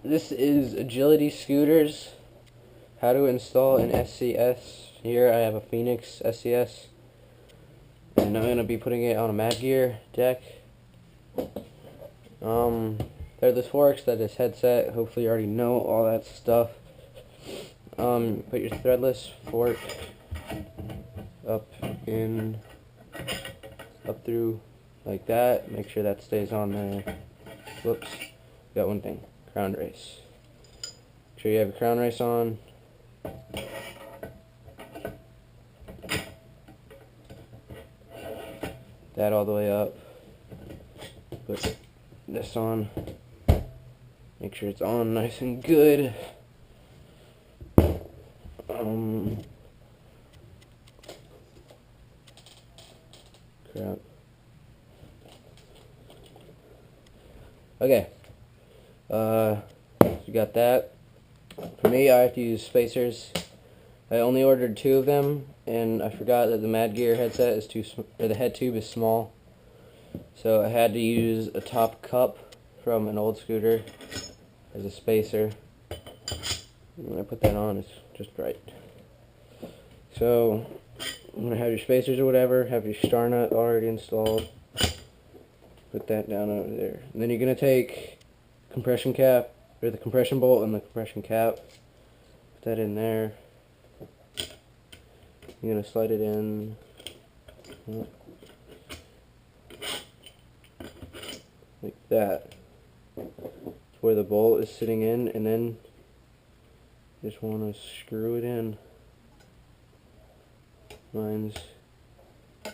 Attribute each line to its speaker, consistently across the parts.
Speaker 1: This is Agility Scooters. How to install an SCS. Here I have a Phoenix SCS, and I'm gonna be putting it on a Mad Gear deck. They're the forks, that is headset. Hopefully you already know all that stuff. Put your threadless fork up through like that. Make sure that stays on there. Whoops, got one thing. Crown race. Make sure you have your crown race on. That all the way up. Put this on. Make sure it's on nice and good. Crap. Okay. So you got that. For me, I have to use spacers. I only ordered 2 of them, and I forgot that the Mad Gear headset is the head tube is small. So I had to use a top cup from an old scooter as a spacer. And when I put that on, it's just right. So I'm gonna have your spacers or whatever, have your star nut already installed. Put that down over there. And then you're gonna take compression cap, or the compression bolt and the compression cap. Put that in there. You're gonna slide it in. Like that. It's where the bolt is sitting in, and then you just want to screw it in. Mine's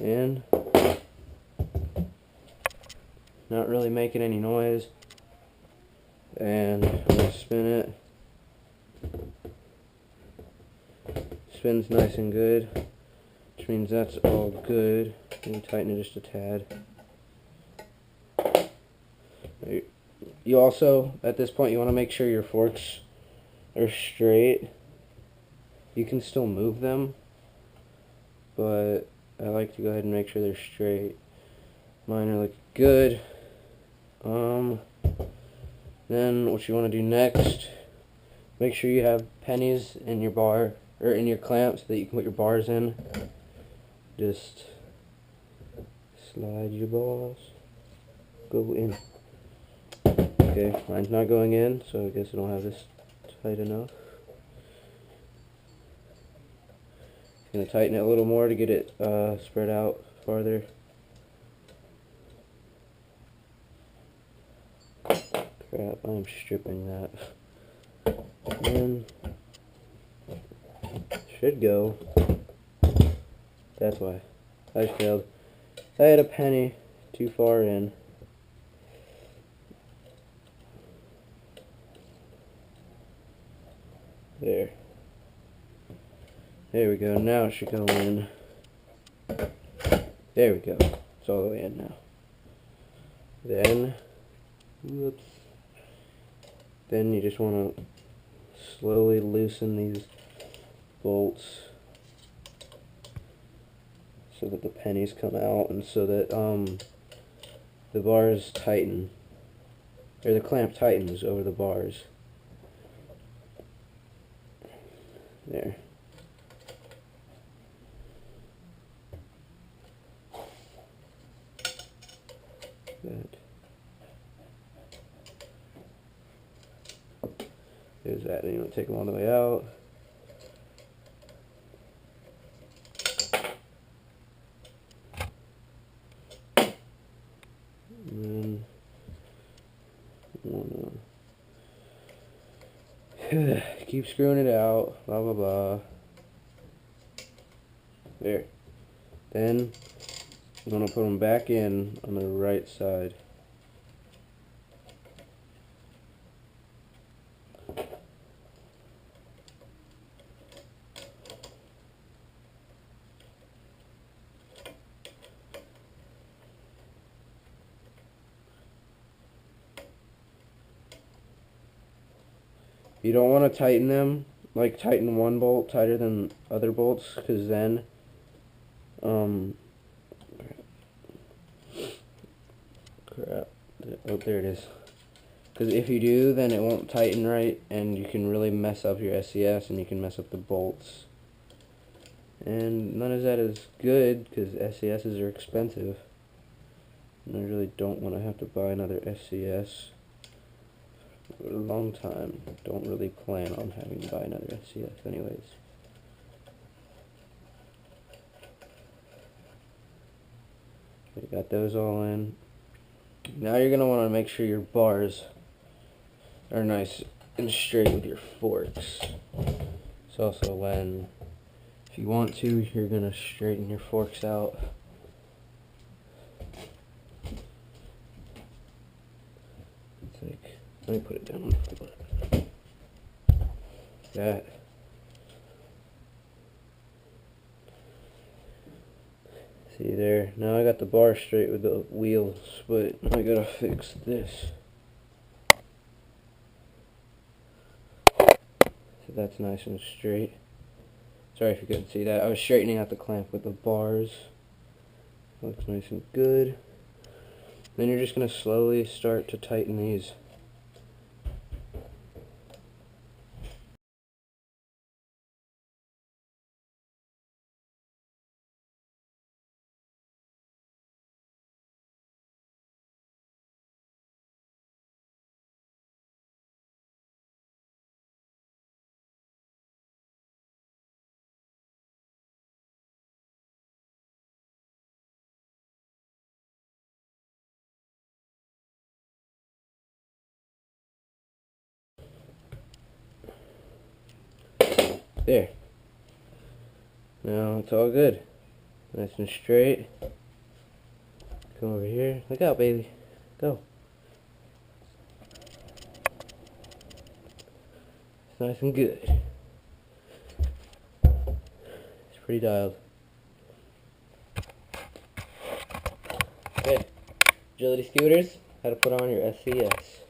Speaker 1: in. Not really making any noise. And I'm going to spin it. Spins nice and good, which means that's all good. And tighten it just a tad. You also, at this point, you want to make sure your forks are straight. You can still move them, but I like to go ahead and make sure they're straight. Mine are looking good. Then what you want to do next, make sure you have pennies in your bar, or in your clamp, so that you can put your bars in. Just slide your bars, go in. Okay, mine's not going in, so I guess I don't have this tight enough. I'm going to tighten it a little more to get it spread out farther. Crap, I'm stripping that. And should go. That's why. I failed. I had a penny too far in. There. There we go. Now it should go in. There we go. It's all the way in now. Then, whoops. Then you just want to slowly loosen these bolts so that the pennies come out, and so that the bars tighten, or the clamp tightens over the bars. There. Good. There's that. And you want to take them all the way out. And then keep screwing it out. Blah blah blah. There. Then I'm gonna put them back in on the right side. You don't want to tighten them, like tighten one bolt tighter than other bolts, because then crap. Oh, there it is. Because if you do, then it won't tighten right, and you can really mess up your SCS, and you can mess up the bolts. And none of that is good, because SCSs are expensive. And I really don't want to have to buy another SCS for a long time. Don't really plan on having to buy another SCS anyways. We got those all in. Now you're going to want to make sure your bars are nice and straight with your forks. So also when, if you want to, you're going to straighten your forks out. It's like, let me put it down on the floor. That. See there, now I got the bar straight with the wheels, but I gotta fix this. So that's nice and straight. Sorry if you couldn't see that. I was straightening out the clamp with the bars. Looks nice and good. Then you're just gonna slowly start to tighten these. There. Now it's all good. Nice and straight. Come over here. Look out, baby. Go. It's nice and good. It's pretty dialed. Okay. Agility scooters. How to put on your SCS.